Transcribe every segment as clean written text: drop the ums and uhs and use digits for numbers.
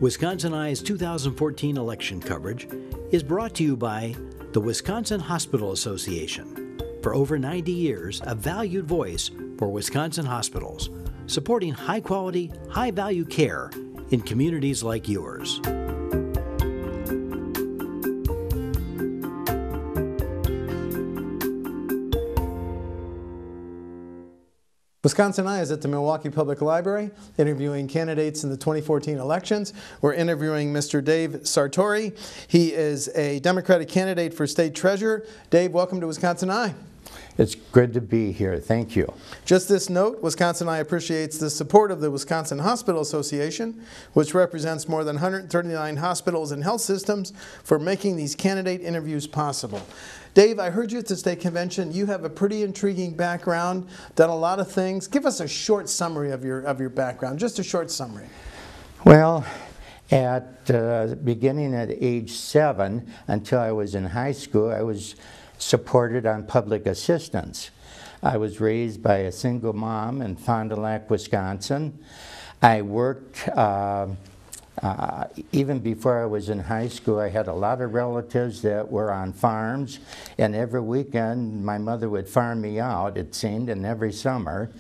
Wisconsin Eye's 2014 election coverage is brought to you by the Wisconsin Hospital Association. For over 90 years, a valued voice for Wisconsin hospitals, supporting high-quality, high-value care in communities like yours. Wisconsin Eye is at the Milwaukee Public Library interviewing candidates in the 2014 elections. We're interviewing Mr. Dave Sartori. He is a Democratic candidate for state treasurer. Dave, welcome to Wisconsin Eye. It's good to be here. Thank you. Just this note, Wisconsin Eye appreciates the support of the Wisconsin Hospital Association, which represents more than 139 hospitals and health systems, for making these candidate interviews possible. Dave, I heard you at the state convention. You have a pretty intriguing background, done a lot of things. Give us a short summary of your background, just a short summary. Well, beginning at age 7 until I was in high school, I was supported on public assistance. I was raised by a single mom in Fond du Lac, Wisconsin. I worked even before I was in high school. I had a lot of relatives that were on farms, and every weekend my mother would farm me out, it seemed, and every summer.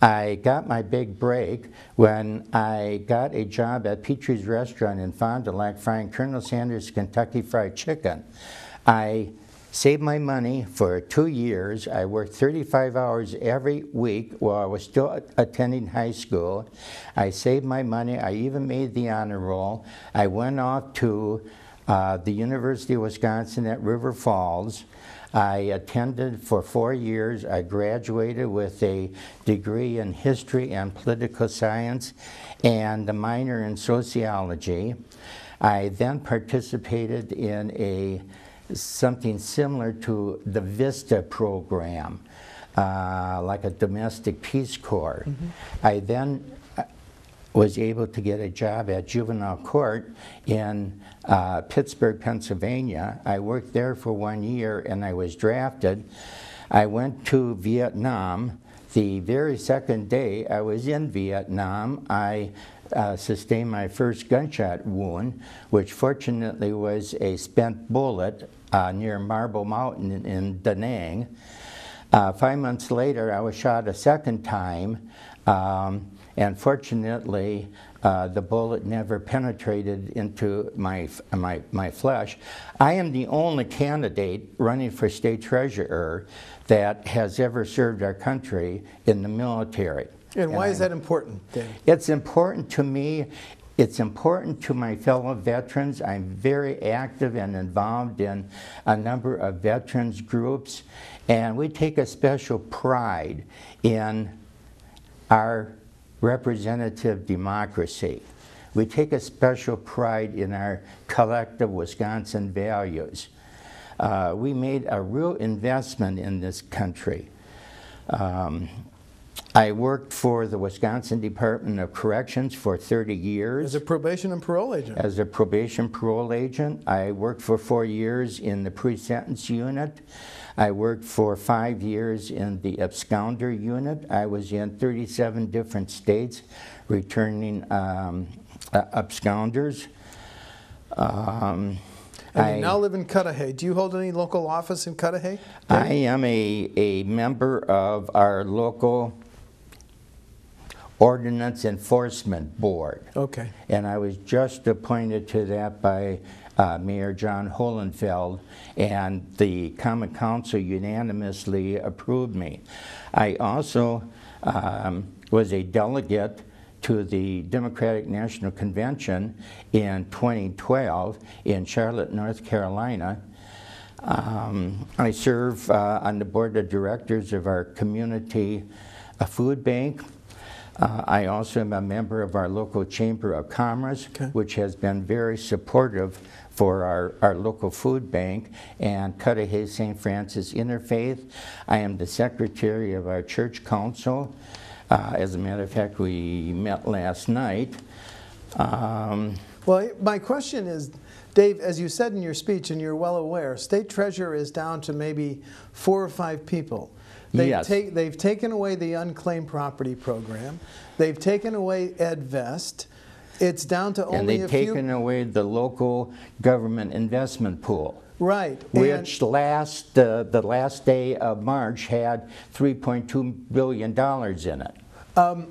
I got my big break when I got a job at Petrie's Restaurant in Fond du Lac frying Colonel Sanders Kentucky Fried Chicken. I saved my money for 2 years. I worked 35 hours every week while I was still attending high school. I saved my money. I even made the honor roll. I went off to the University of Wisconsin at River Falls. I attended for 4 years. I graduated with a degree in history and political science and a minor in sociology. I then participated in something similar to the VISTA program, like a domestic Peace Corps. I then was able to get a job at juvenile court in Pittsburgh, Pennsylvania. I worked there for 1 year and I was drafted. I went to Vietnam. The very second day I was in Vietnam, I sustained my first gunshot wound, which fortunately was a spent bullet near Marble Mountain in Da Nang. 5 months later, I was shot a second time, and fortunately, the bullet never penetrated into my flesh. I am the only candidate running for state treasurer that has ever served our country in the military. And why is that important, Dave? It's important to me. It's important to my fellow veterans. I'm very active and involved in a number of veterans groups, and we take a special pride in our representative democracy. We take a special pride in our collective Wisconsin values. We made a real investment in this country. I worked for the Wisconsin Department of Corrections for 30 years. As a probation and parole agent? As a probation parole agent. I worked for 4 years in the pre-sentence unit. I worked for 5 years in the absconder unit. I was in 37 different states returning absconders. And you now live in Cudahy. Do you hold any local office in Cudahy? I am a member of our local Ordinance Enforcement Board. Okay. And I was just appointed to that by Mayor John Holenfeld, and the Common Council unanimously approved me. I also was a delegate to the Democratic National Convention in 2012 in Charlotte, North Carolina. I serve on the board of directors of our community food bank. I also am a member of our local Chamber of Commerce, which has been very supportive for our local food bank, and Cudahy St. Francis Interfaith. I am the secretary of our church council. As a matter of fact, we met last night. Well, my question is, Dave, as you said in your speech, and you're well aware, state treasurer is down to maybe 4 or 5 people. They've taken away the unclaimed property program. They've taken away Ed Vest. It's down to And only they've a few. taken away the local government investment pool. Right. Which the last day of March had $3.2 billion in it.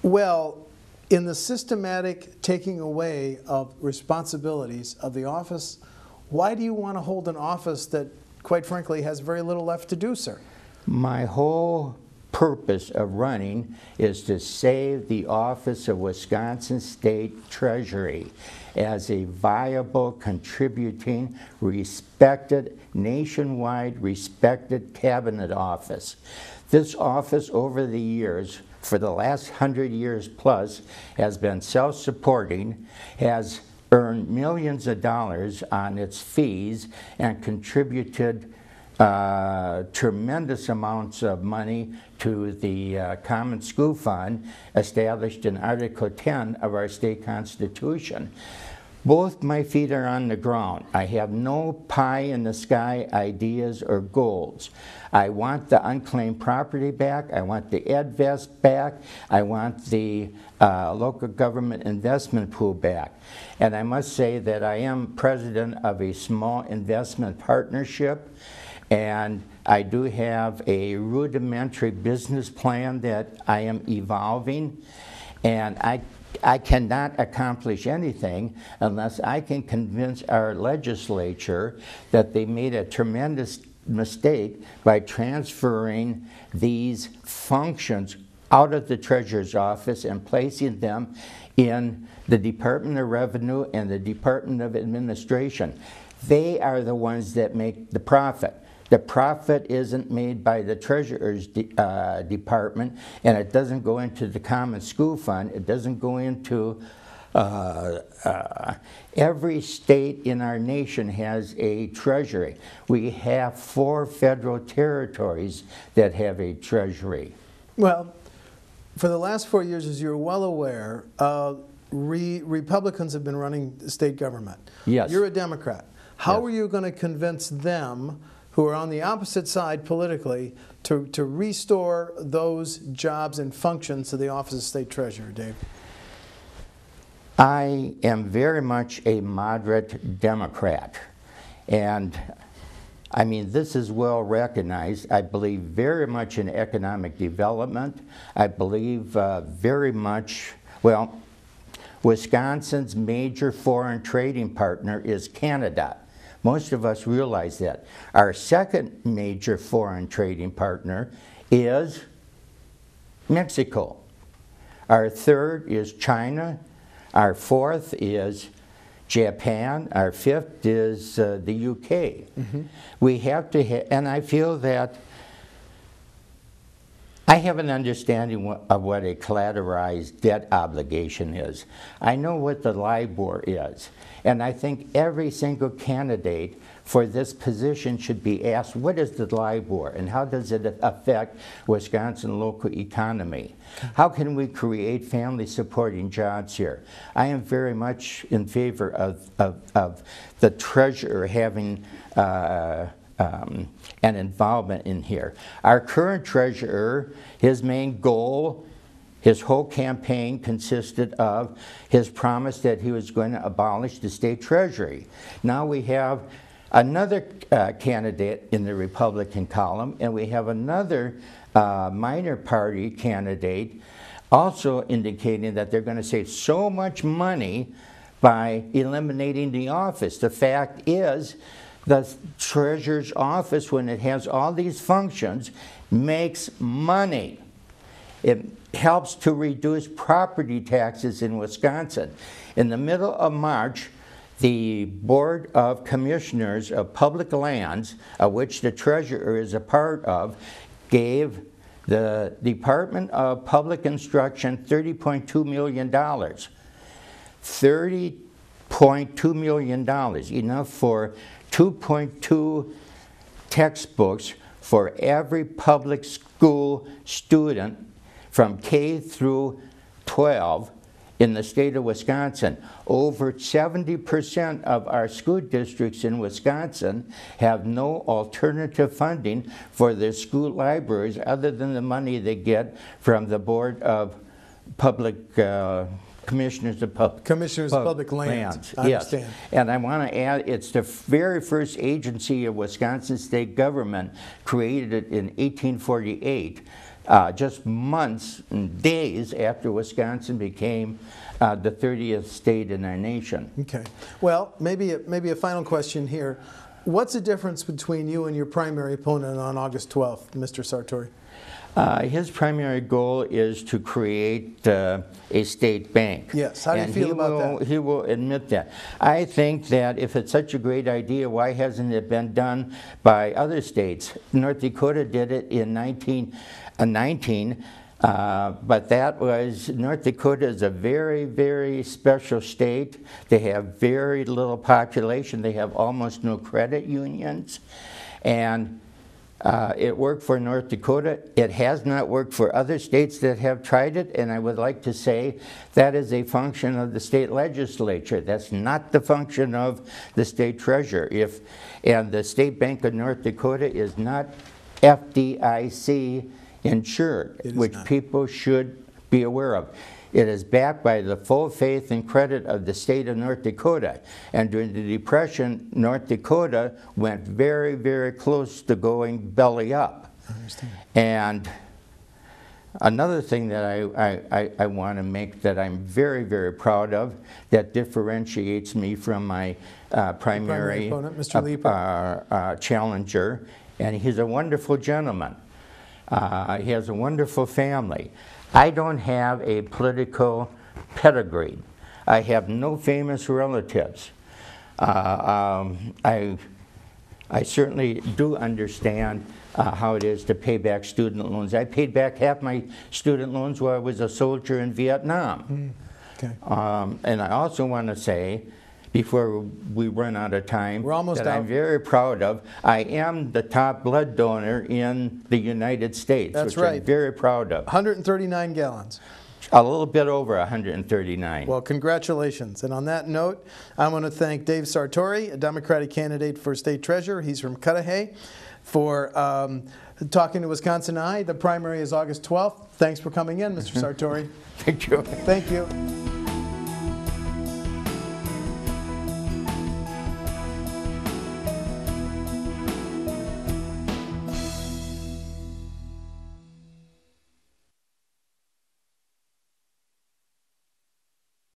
Well, in the systematic taking away of responsibilities of the office, why do you want to hold an office that, quite frankly, has very little left to do, sir? My whole purpose of running is to save the office of Wisconsin State Treasury as a viable, contributing, respected, nationwide respected cabinet office. This office over the years, for the last 100 years plus, has been self-supporting, has earned millions of dollars on its fees, and contributed tremendous amounts of money to the Common School Fund established in Article 10 of our state constitution. Both my feet are on the ground. I have no pie-in-the-sky ideas or goals. I want the unclaimed property back. I want the EdVest back. I want the local government investment pool back. And I must say that I am president of a small investment partnership, and I do have a rudimentary business plan that I am evolving, and I cannot accomplish anything unless I can convince our legislature that they made a tremendous mistake by transferring these functions out of the Treasurer's office and placing them in the Department of Revenue and the Department of Administration. They are the ones that make the profit. The profit isn't made by the Treasurer's department, and it doesn't go into the Common School Fund. It doesn't go into every state in our nation has a treasury. We have 4 federal territories that have a treasury. Well, for the last 4 years, as you're well aware, Republicans have been running the state government. Yes. You're a Democrat. How Yes. are you going to convince them, who are on the opposite side politically, to restore those jobs and functions to the Office of State Treasurer, Dave? I am very much a moderate Democrat, and I mean, this is well recognized. I believe very much in economic development. I believe very much, well, Wisconsin's major foreign trading partner is Canada. Most of us realize that. Our second major foreign trading partner is Mexico. Our third is China. Our fourth is Japan. Our fifth is the UK. Mm-hmm. We have to, and I feel that I have an understanding of what a collateralized debt obligation is. I know what the LIBOR is. And I think every single candidate for this position should be asked, what is the LIBOR and how does it affect Wisconsin local economy? How can we create family supporting jobs here? I am very much in favor of the treasurer having an involvement in here. Our current treasurer, his main goal, his whole campaign consisted of his promise that he was going to abolish the state treasury. Now we have another candidate in the Republican column, and we have another minor party candidate also indicating that they're going to save so much money by eliminating the office. The fact is, the treasurer's office, when it has all these functions, makes money. It helps to reduce property taxes in Wisconsin. In the middle of March, the Board of Commissioners of Public Lands, of which the treasurer is a part of, gave the Department of Public Instruction $30.2 million. $30.2 million, enough for 2.2 textbooks for every public school student from K through 12 in the state of Wisconsin. Over 70% of our school districts in Wisconsin have no alternative funding for their school libraries other than the money they get from the Board of Public Commissioners of Public Lands. I Yes. understand. And I want to add, it's the very first agency of Wisconsin state government, created in 1848, just months and days after Wisconsin became the 30th state in our nation. Okay. Well, maybe a final question here. What's the difference between you and your primary opponent on August 12th, Mr. Sartori? His primary goal is to create a state bank. Yes. How do you feel about that? He will admit that. I think that if it's such a great idea, why hasn't it been done by other states? North Dakota did it in 1919, but that was, North Dakota is a very, very special state. They have very little population. They have almost no credit unions. And it worked for North Dakota. It has not worked for other states that have tried it, and I would like to say that is a function of the state legislature. That's not the function of the state treasurer. And the State Bank of North Dakota is not FDIC insured, which people should be aware of. It is backed by the full faith and credit of the state of North Dakota. And during the Depression, North Dakota went very, very close to going belly up. I understand. And another thing that I want to make that I'm very, very proud of, that differentiates me from my primary opponent, Mr. Leeper. Challenger, and he's a wonderful gentleman. He has a wonderful family. I don't have a political pedigree. I have no famous relatives. I certainly do understand how it is to pay back student loans. I paid back half my student loans while I was a soldier in Vietnam. Okay. And I also want to say, before we run out of time, we're almost that out. I'm very proud of. I am the top blood donor in the United States, That's which right. I'm very proud of. 139 gallons. A little bit over 139. Well, congratulations. And on that note, I want to thank Dave Sartori, a Democratic candidate for state treasurer. He's from Cudahy, for talking to Wisconsin Eye. The primary is August 12th. Thanks for coming in, Mr. Sartori. Thank you. Thank you.